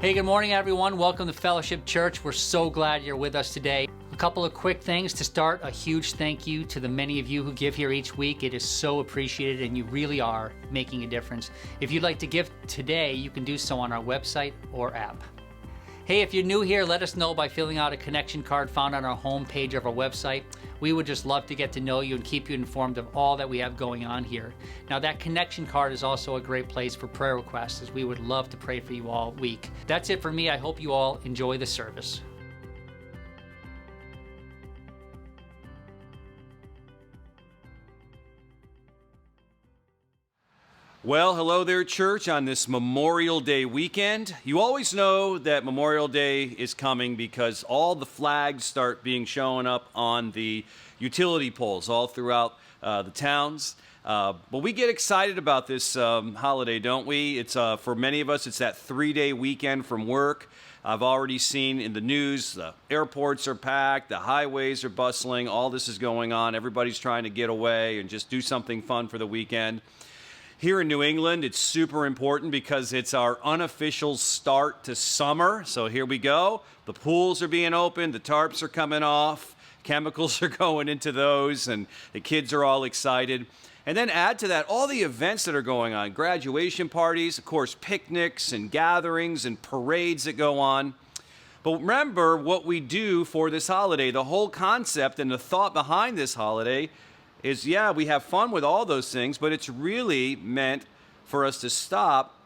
Hey, good morning, everyone. Welcome to Fellowship Church. We're so glad you're with us today. A couple of quick things to start. A huge thank you to the many of you who give here each week. It is so appreciated, and you really are making a difference. If you'd like to give today, you can do so on our website or app. Hey, if you're new here, let us know by filling out a connection card found on our homepage of our website. We would just love to get to know you and keep you informed of all that we have going on here. Now, that connection card is also a great place for prayer requests, as we would love to pray for you all week. That's it for me. I hope you all enjoy the service. Well, hello there, church, on this Memorial Day weekend. You always know that Memorial Day is coming because all the flags start being shown up on the utility poles all throughout the towns. But we get excited about this holiday, don't we? It's for many of us, it's that 3-day weekend from work. I've already seen in the news, the airports are packed, the highways are bustling, all this is going on. Everybody's trying to get away and just do something fun for the weekend. Here in New England, it's super important because it's our unofficial start to summer. So here we go. The pools are being opened, the tarps are coming off, chemicals are going into those, and the kids are all excited. And then add to that all the events that are going on, graduation parties, of course, picnics and gatherings and parades that go on. But remember what we do for this holiday. The whole concept and the thought behind this holiday is, yeah, we have fun with all those things, but it's really meant for us to stop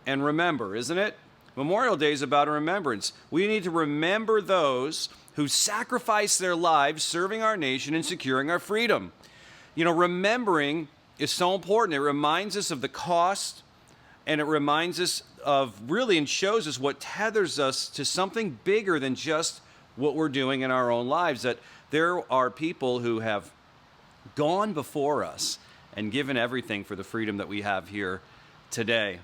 and remember, isn't it? Memorial Day is about a remembrance. We need to remember those who sacrificed their lives serving our nation and securing our freedom. You know, remembering is so important. It reminds us of the cost, and it reminds us of really and shows us what tethers us to something bigger than just what we're doing in our own lives, that there are people who have gone before us and given everything for the freedom that we have here today.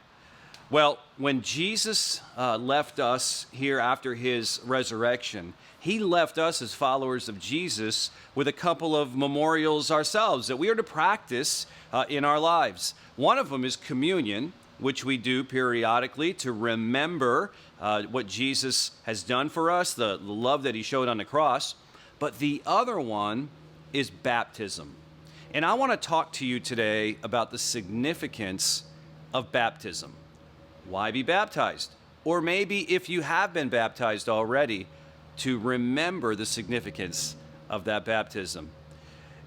Well, when Jesus left us here after his resurrection, he left us as followers of Jesus with a couple of memorials ourselves that we are to practice in our lives. One of them is communion, which we do periodically to remember what Jesus has done for us, the love that he showed on the cross. But the other one is baptism. And I want to talk to you today about the significance of baptism. Why be baptized? Or maybe if you have been baptized already, to remember the significance of that baptism.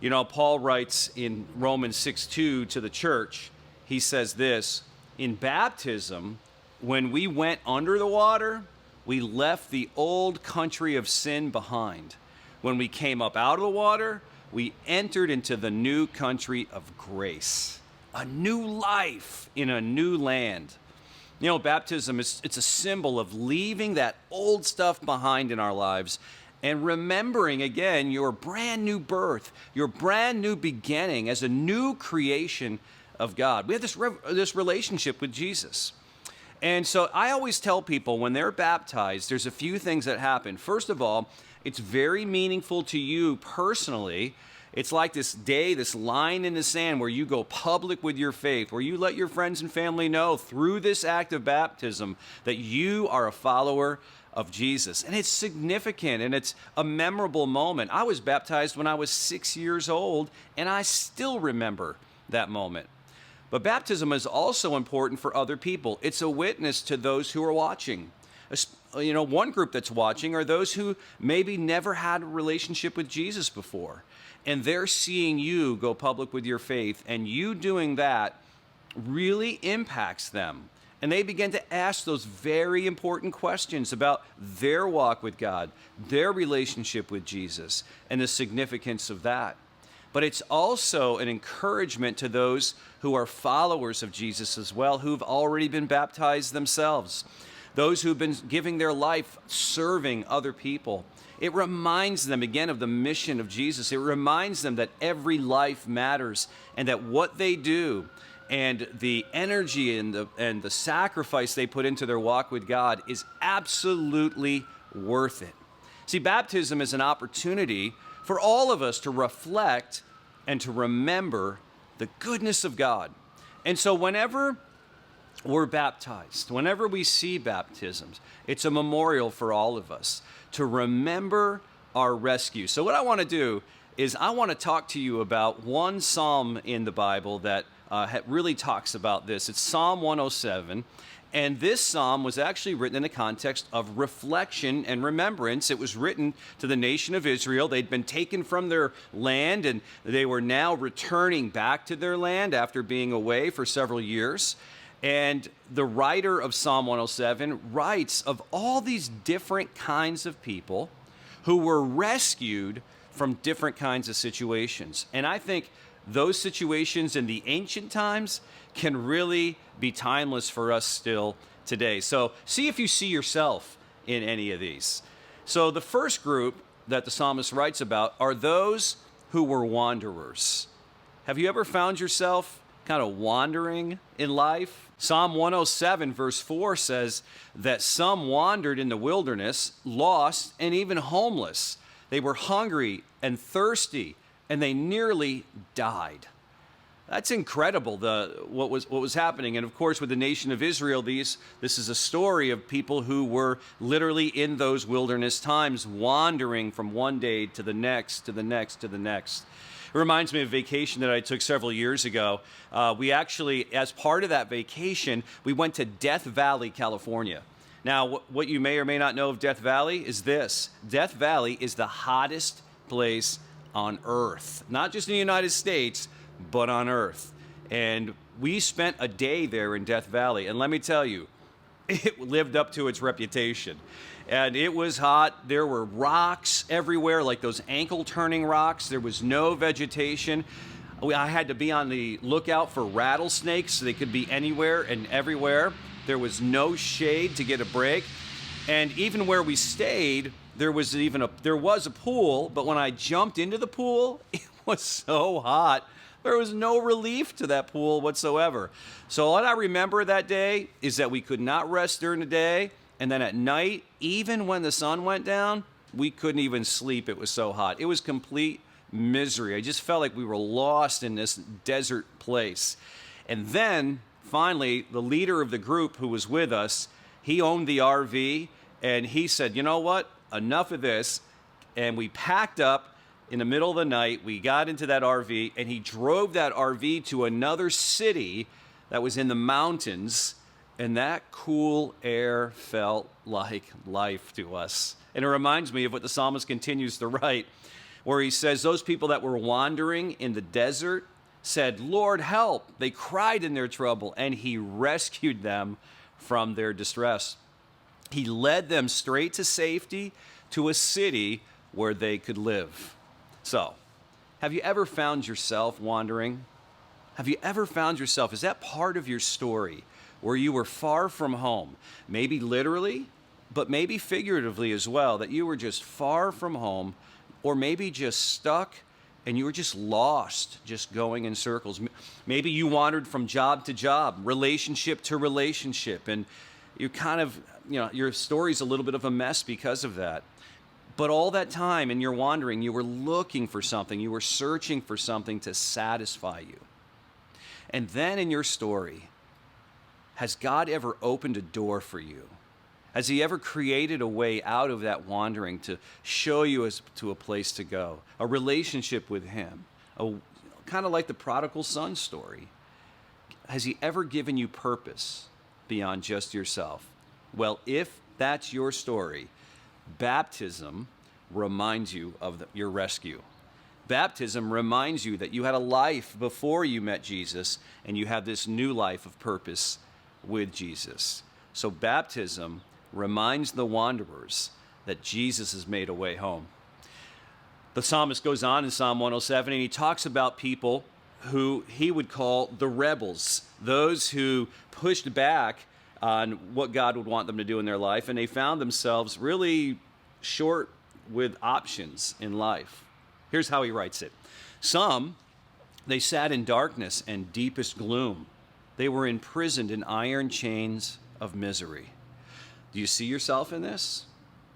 You know, Paul writes in Romans 6:2 to the church, he says this, in baptism, when we went under the water, we left the old country of sin behind. When we came up out of the water, we entered into the new country of grace, a new life in a new land. You know, baptism it's a symbol of leaving that old stuff behind in our lives and remembering again your brand new birth, your brand new beginning as a new creation of God. We have this relationship with Jesus. And so I always tell people when they're baptized, there's a few things that happen. First of all, it's very meaningful to you personally. It's like this day, this line in the sand where you go public with your faith, where you let your friends and family know through this act of baptism that you are a follower of Jesus. And it's significant and it's a memorable moment. I was baptized when I was 6 years old, and I still remember that moment. But baptism is also important for other people. It's a witness to those who are watching. You know, one group that's watching are those who maybe never had a relationship with Jesus before. And they're seeing you go public with your faith, and you doing that really impacts them. And they begin to ask those very important questions about their walk with God, their relationship with Jesus, and the significance of that. But it's also an encouragement to those who are followers of Jesus as well, who've already been baptized themselves. Those who've been giving their life serving other people. It reminds them again of the mission of Jesus. It reminds them that every life matters and that what they do and the energy and the sacrifice they put into their walk with God is absolutely worth it. See, baptism is an opportunity for all of us to reflect and to remember the goodness of God. And so whenever we're baptized. Whenever we see baptisms, it's a memorial for all of us to remember our rescue. So what I want to do is I want to talk to you about one psalm in the Bible that really talks about this. It's Psalm 107. And this psalm was actually written in the context of reflection and remembrance. It was written to the nation of Israel. They'd been taken from their land, and they were now returning back to their land after being away for several years. And the writer of Psalm 107 writes of all these different kinds of people who were rescued from different kinds of situations. And I think those situations in the ancient times can really be timeless for us still today. So see if you see yourself in any of these. So the first group that the psalmist writes about are those who were wanderers. Have you ever found yourself kind of wandering in life? Psalm 107 verse 4 says that some wandered in the wilderness, lost and even homeless. They were hungry and thirsty, and they nearly died. That's incredible, what was happening. And of course, with the nation of Israel, this is a story of people who were literally in those wilderness times, wandering from one day to the next, to the next, to the next. It reminds me of a vacation that I took several years ago. We actually, as part of that vacation, we went to Death Valley, California. Now, what you may or may not know of Death Valley is this. Death Valley is the hottest place on earth, not just in the United States, but on earth. And we spent a day there in Death Valley, and let me tell you, it lived up to its reputation. And it was hot. There were rocks everywhere, like those ankle-turning rocks. There was no vegetation. I had to be on the lookout for rattlesnakes, so they could be anywhere and everywhere. There was no shade to get a break. And even where we stayed, there was a pool, but when I jumped into the pool, it was so hot. There was no relief to that pool whatsoever. So all I remember that day is that we could not rest during the day, and then at night, even when the sun went down, we couldn't even sleep. It was so hot. It was complete misery. I just felt like we were lost in this desert place. And then, finally, the leader of the group who was with us, he owned the RV, and he said, you know what? Enough of this. And we packed up in the middle of the night. We got into that RV, and he drove that RV to another city that was in the mountains, and that cool air felt like life to us. And it reminds me of what the psalmist continues to write, where he says, those people that were wandering in the desert said, Lord, help. They cried in their trouble, and he rescued them from their distress. He led them straight to safety, to a city where they could live. So, have you ever found yourself wandering? Have you ever found yourself, is that part of your story, where you were far from home? Maybe literally, but maybe figuratively as well, that you were just far from home, or maybe just stuck and you were just lost, just going in circles. Maybe you wandered from job to job, relationship to relationship, and you kind of, your story's a little bit of a mess because of that. But all that time in your wandering, you were looking for something. You were searching for something to satisfy you. And then in your story, has God ever opened a door for you? Has he ever created a way out of that wandering to show you to a place to go? A relationship with him? Kind of like the prodigal son story. Has he ever given you purpose beyond just yourself? Well, if that's your story, baptism reminds you of your rescue. Baptism reminds you that you had a life before you met Jesus, and you have this new life of purpose with Jesus. So baptism reminds the wanderers that Jesus has made a way home. The psalmist goes on in Psalm 107, and he talks about people who he would call the rebels, those who pushed back on what God would want them to do in their life, and they found themselves really short with options in life. Here's how he writes it. Some, they sat in darkness and deepest gloom. They were imprisoned in iron chains of misery. Do you see yourself in this?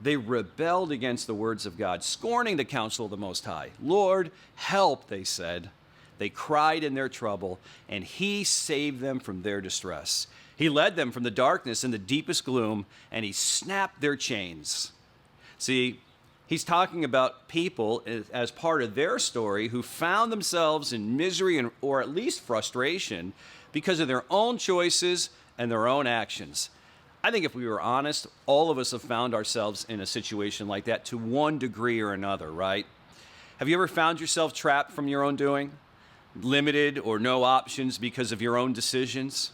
They rebelled against the words of God, scorning the counsel of the Most High. Lord, help, they said. They cried in their trouble, and he saved them from their distress. He led them from the darkness and the deepest gloom, and he snapped their chains. See, he's talking about people as part of their story who found themselves in misery or at least frustration because of their own choices and their own actions. I think if we were honest, all of us have found ourselves in a situation like that to one degree or another, right? Have you ever found yourself trapped from your own doing? Limited or no options because of your own decisions?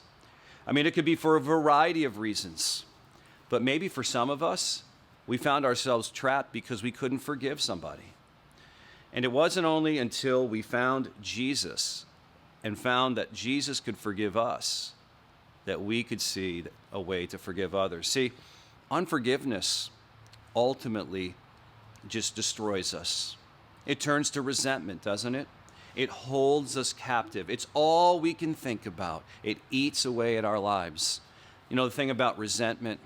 I mean, it could be for a variety of reasons. But maybe for some of us, we found ourselves trapped because we couldn't forgive somebody. And it wasn't only until we found Jesus and found that Jesus could forgive us that we could see a way to forgive others. See, unforgiveness ultimately just destroys us. It turns to resentment, doesn't it? It holds us captive. It's all we can think about. It eats away at our lives. You know, the thing about resentment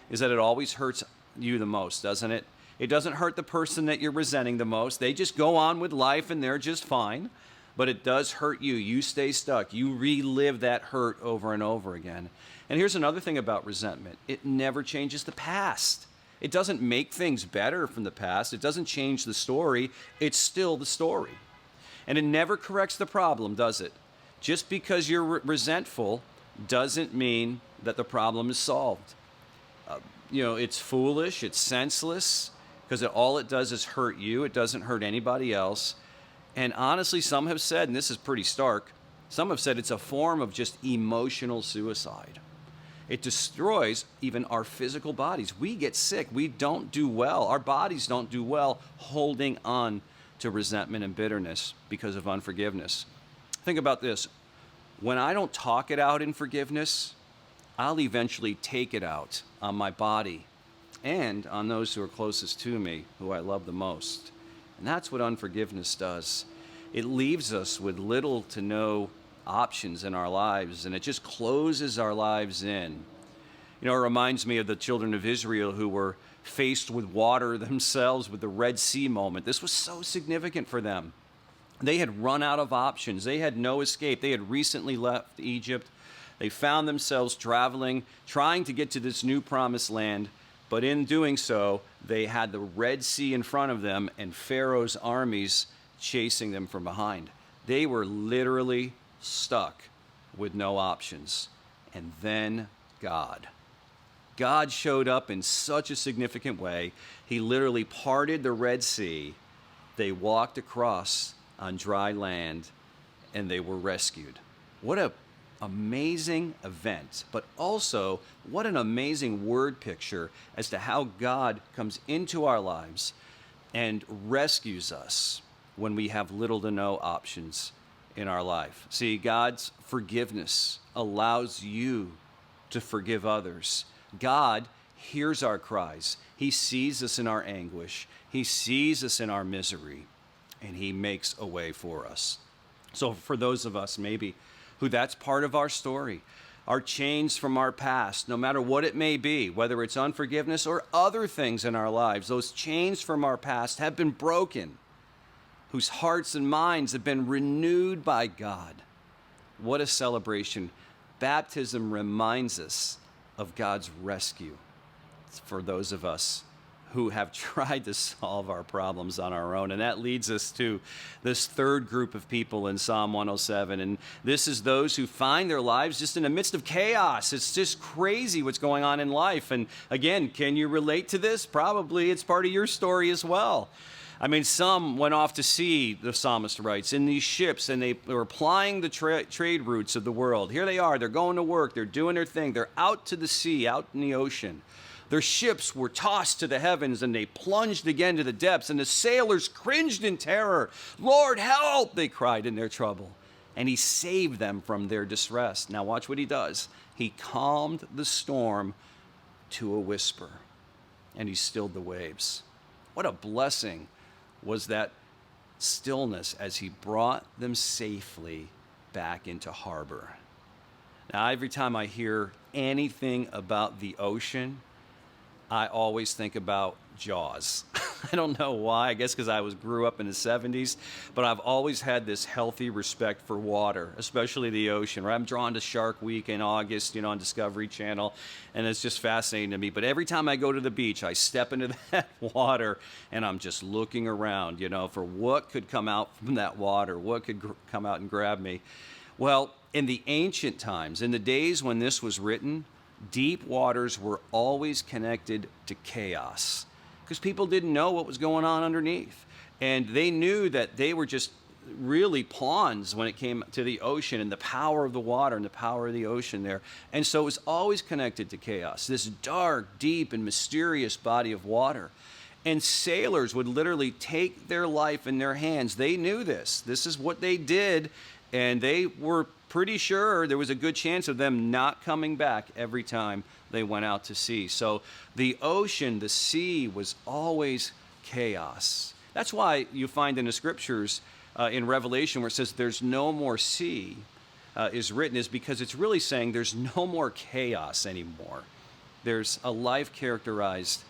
is that it always hurts you the most, doesn't it? It doesn't hurt the person that you're resenting the most. They just go on with life and they're just fine. But it does hurt you. You stay stuck. You relive that hurt over and over again. And here's another thing about resentment. It never changes the past. It doesn't make things better from the past. It doesn't change the story. It's still the story. And it never corrects the problem, does it? Just because you're resentful doesn't mean that the problem is solved. It's foolish, it's senseless, because all it does is hurt you. It doesn't hurt anybody else. And honestly, some have said, and this is pretty stark, some have said it's a form of just emotional suicide. It destroys even our physical bodies. We get sick. We don't do well. Our bodies don't do well holding on to resentment and bitterness because of unforgiveness. Think about this. When I don't talk it out in forgiveness, I'll eventually take it out on my body and on those who are closest to me, who I love the most. And that's what unforgiveness does. It leaves us with little to no options in our lives, and it just closes our lives in. It reminds me of the children of Israel who were faced with water themselves with the Red Sea moment. This was so significant for them. They had run out of options. They had no escape. They had recently left Egypt. They found themselves traveling, trying to get to this new promised land. But in doing so, they had the Red Sea in front of them and Pharaoh's armies chasing them from behind. They were literally stuck with no options. And then God showed up in such a significant way. He literally parted the Red Sea. They walked across on dry land, and they were rescued. What an amazing event, but also what an amazing word picture as to how God comes into our lives and rescues us when we have little to no options in our life. See, God's forgiveness allows you to forgive others. God hears our cries. He sees us in our anguish. He sees us in our misery, and he makes a way for us. So for those of us maybe who that's part of our story, our chains from our past, no matter what it may be, whether it's unforgiveness or other things in our lives, those chains from our past have been broken, whose hearts and minds have been renewed by God. What a celebration. Baptism reminds us of God's rescue for those of us who have tried to solve our problems on our own. And that leads us to this third group of people in Psalm 107. And this is those who find their lives just in the midst of chaos. It's just crazy what's going on in life. And again, can you relate to this? Probably it's part of your story as well. I mean, some went off to sea, the psalmist writes, in these ships, and they were plying the trade routes of the world. Here they are. They're going to work. They're doing their thing. They're out to the sea, out in the ocean. Their ships were tossed to the heavens, and they plunged again to the depths, and the sailors cringed in terror. "Lord, help!" they cried in their trouble. And he saved them from their distress. Now watch what he does. He calmed the storm to a whisper, and he stilled the waves. What a blessing was that stillness as he brought them safely back into harbor. Now, every time I hear anything about the ocean, I always think about Jaws. I don't know why. I guess because grew up in the 70s, but I've always had this healthy respect for water, especially the ocean. Right? I'm drawn to Shark Week in August, on Discovery Channel, and it's just fascinating to me. But every time I go to the beach, I step into that water, and I'm just looking around, for what could come out from that water, what could come out and grab me. Well, in the ancient times, in the days when this was written, deep waters were always connected to chaos because people didn't know what was going on underneath. And they knew that they were just really pawns when it came to the ocean and the power of the water and the power of the ocean there. And so it was always connected to chaos, this dark, deep, and mysterious body of water. And sailors would literally take their life in their hands. They knew this. This is what they did. And they were pretty sure there was a good chance of them not coming back every time they went out to sea. So the ocean, the sea, was always chaos. That's why you find in the scriptures in Revelation where it says there's no more sea is written, is because it's really saying there's no more chaos anymore. There's a life characterized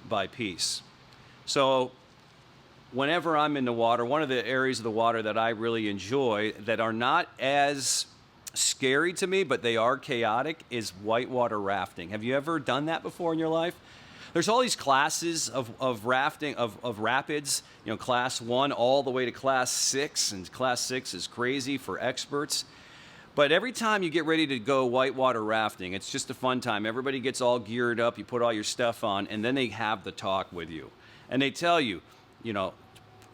by peace. So whenever I'm in the water, one of the areas of the water that I really enjoy that are not as scary to me, but they are chaotic, is whitewater rafting. Have you ever done that before in your life? There's all these classes of rafting, of rapids, class 1 all the way to class 6, and class 6 is crazy for experts. But every time you get ready to go whitewater rafting, it's just a fun time. Everybody gets all geared up, you put all your stuff on, and then they have the talk with you. And they tell you,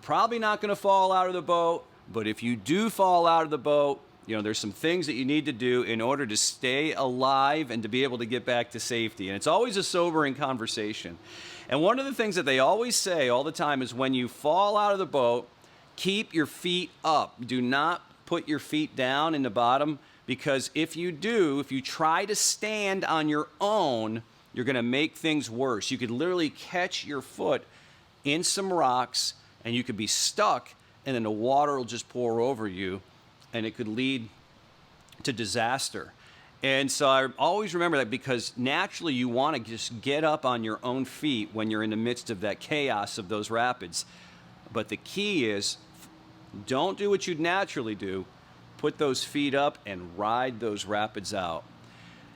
probably not going to fall out of the boat, but if you do fall out of the boat, there's some things that you need to do in order to stay alive and to be able to get back to safety. And it's always a sobering conversation. And one of the things that they always say all the time is when you fall out of the boat, keep your feet up. Do not put your feet down in the bottom, because if you do, if you try to stand on your own, you're going to make things worse. You could literally catch your foot in some rocks and you could be stuck, and then the water will just pour over you, and it could lead to disaster. And so I always remember that, because naturally you want to just get up on your own feet when you're in the midst of that chaos of those rapids. But the key is, don't do what you'd naturally do. Put those feet up and ride those rapids out.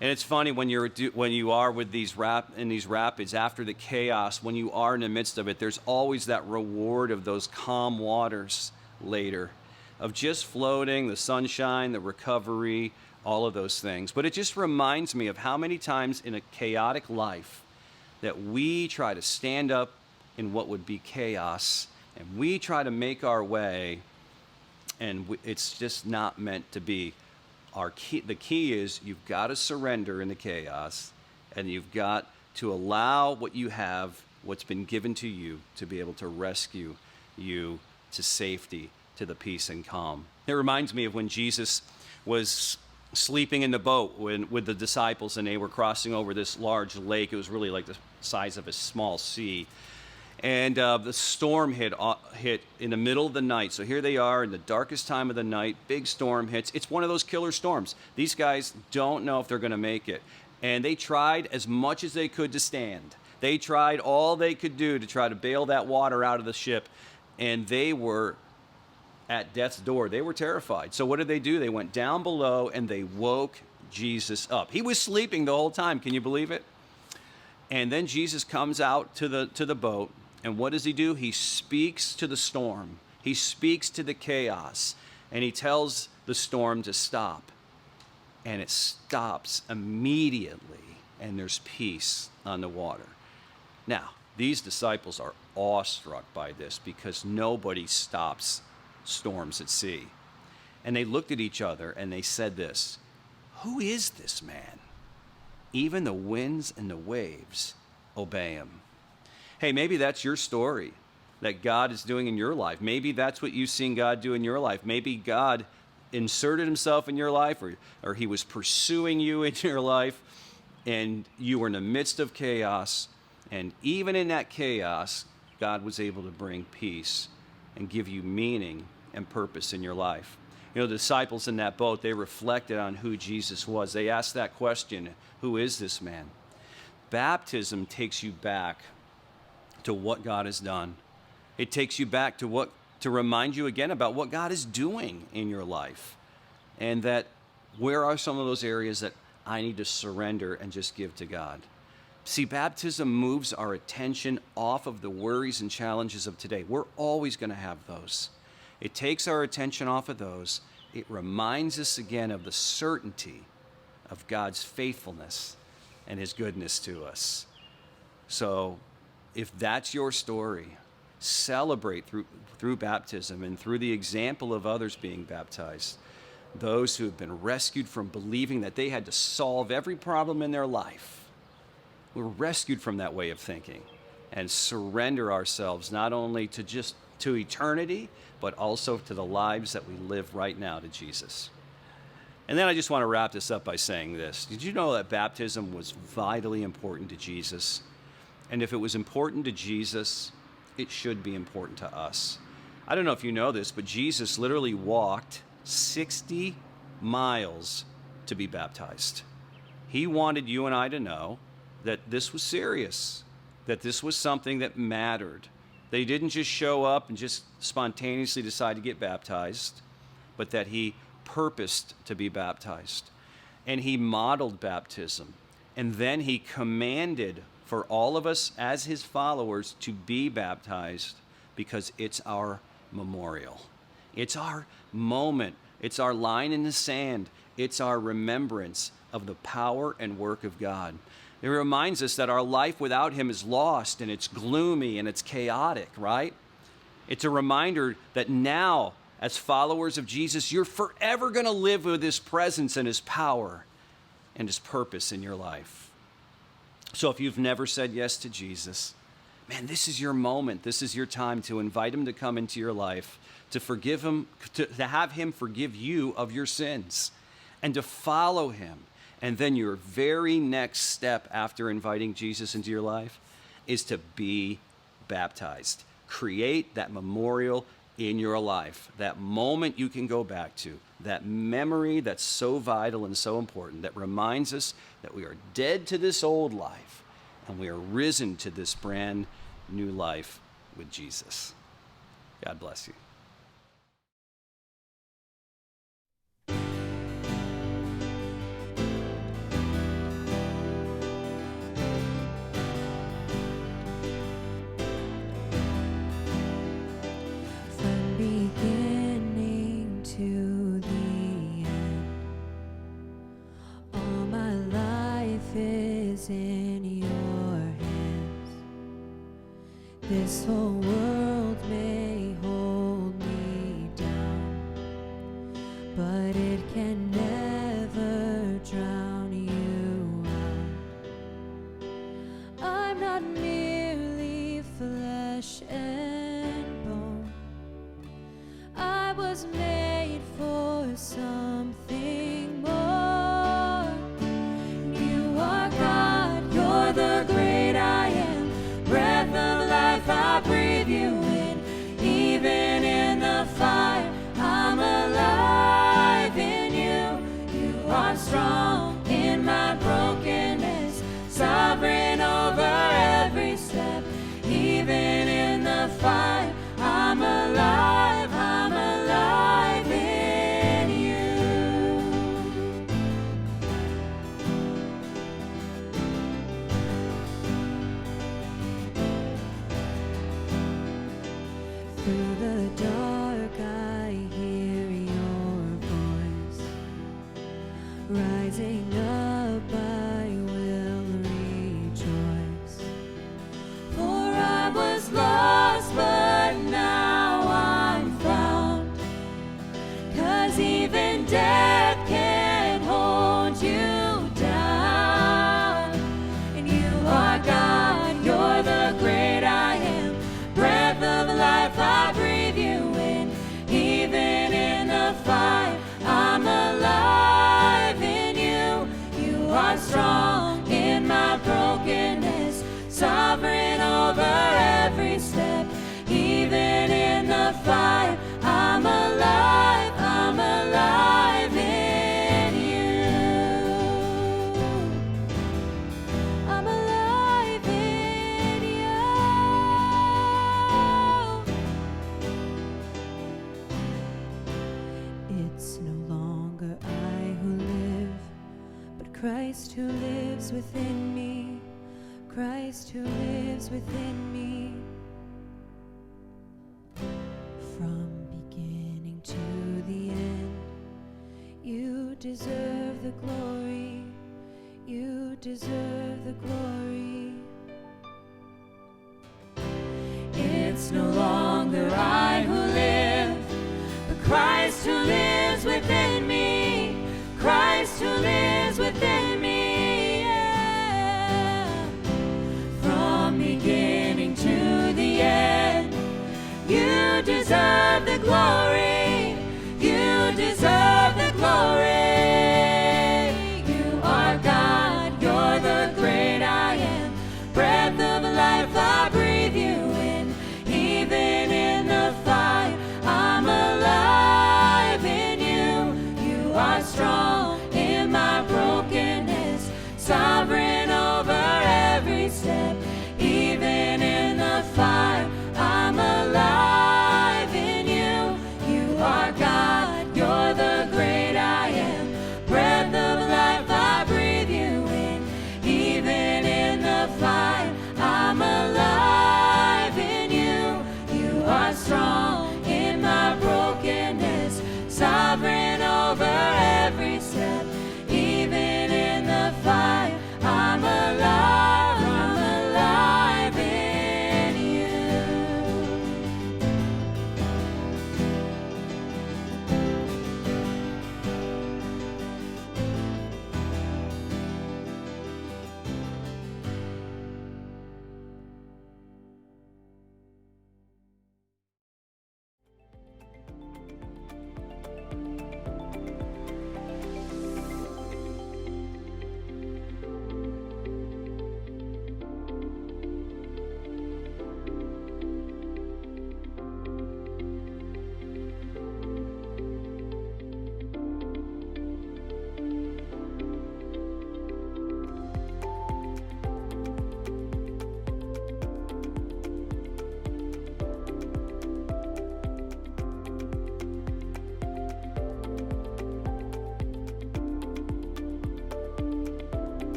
And it's funny when you are with these rapids, after the chaos, when you are in the midst of it, there's always that reward of those calm waters later, of just floating, the sunshine, the recovery, all of those things. But it just reminds me of how many times in a chaotic life that we try to stand up in what would be chaos, and we try to make our way, and it's just not meant to be. The key is you've got to surrender in the chaos, and you've got to allow what you have, what's been given to you, to be able to rescue you to safety, to the peace and calm. It reminds me of when Jesus was sleeping in the boat with the disciples, and they were crossing over this large lake. It was really like the size of a small sea. And the storm hit in the middle of the night. So here they are in the darkest time of the night. Big storm hits. It's one of those killer storms. These guys don't know if they're going to make it. And they tried as much as they could to stand. They tried all they could do to try to bail that water out of the ship. And they were at death's door. They were terrified. So what did they do? They went down below and they woke Jesus up. He was sleeping the whole time. Can you believe it? And then Jesus comes out to the boat. And what does he do? He speaks to the storm. He speaks to the chaos. And he tells the storm to stop. And it stops immediately. And there's peace on the water. Now, these disciples are awestruck by this, because nobody stops storms at sea. And they looked at each other and they said this: "Who is this man? Even the winds and the waves obey him." Hey, maybe that's your story that God is doing in your life. Maybe that's what you've seen God do in your life. Maybe God inserted himself in your life, or he was pursuing you in your life, and you were in the midst of chaos. And even in that chaos, God was able to bring peace and give you meaning and purpose in your life. The disciples in that boat, they reflected on who Jesus was. They asked that question: who is this man? Baptism takes you back to what God has done. It takes you back to remind you again about what God is doing in your life, and that where are some of those areas that I need to surrender and just give to God. See, baptism moves our attention off of the worries and challenges of today. We're always going to have those. It takes our attention off of those. It reminds us again of the certainty of God's faithfulness and his goodness to us. So if that's your story, celebrate through baptism and through the example of others being baptized, those who have been rescued from believing that they had to solve every problem in their life. We're rescued from that way of thinking and surrender ourselves not only to eternity, but also to the lives that we live right now to Jesus. And then I just want to wrap this up by saying this. Did you know that baptism was vitally important to Jesus? And if it was important to Jesus, it should be important to us. I don't know if you know this, but Jesus literally walked 60 miles to be baptized. He wanted you and I to know that this was serious, that this was something that mattered. They didn't just show up and just spontaneously decide to get baptized, but that he purposed to be baptized. And he modeled baptism. And then he commanded for all of us as his followers to be baptized, because it's our memorial. It's our moment. It's our line in the sand. It's our remembrance of the power and work of God. It reminds us that our life without him is lost, and it's gloomy, and it's chaotic, right? It's a reminder that now, as followers of Jesus, you're forever going to live with his presence and his power and his purpose in your life. So if you've never said yes to Jesus, man, this is your moment. This is your time to invite him to come into your life, to forgive him, to have him forgive you of your sins, and to follow him. And then your very next step after inviting Jesus into your life is to be baptized. Create that memorial in your life, that moment you can go back to, that memory that's so vital and so important, that reminds us that we are dead to this old life and we are risen to this brand new life with Jesus. God bless you. In your hands, this whole world may hold me down, but it can never drown you out. I'm not merely flesh and bone. I was made for something more. The great I am, breath of life I breathe you in. Even in the fire, I'm alive in you. You are strong in my brokenness, sovereign over every step. Even in the fire, I'm alive in you. Through the dark I hear your voice. Rising up I will rejoice. For I was lost but now I'm found. 'Cause even death can't hold you down. And you are God, you're the great I am. Breath of life I breathe you in. Even in the fire, I'm alive in you. You are strong in my brokenness, sovereign over every step. Even in the fire, I'm alive in It's no longer I who live, but Christ who lives within me. Christ who lives within me. From beginning to the end, you deserve the glory. You deserve the glory. It's no longer I who live, but Christ who lives within me. Christ who lives within me. Yeah. From beginning to the end, you deserve the glory. You deserve the glory. You are God. You're the great I am. Breath of life, I breathe you in. Even in the fire, I'm alive in you. You are strong in my brokenness, sovereign over every step. Even in the fire, I'm alive in you. You are God, you're the great I am. Breath of life, I breathe you in. Even in the fire, I'm alive in you. You are strong in my brokenness, sovereign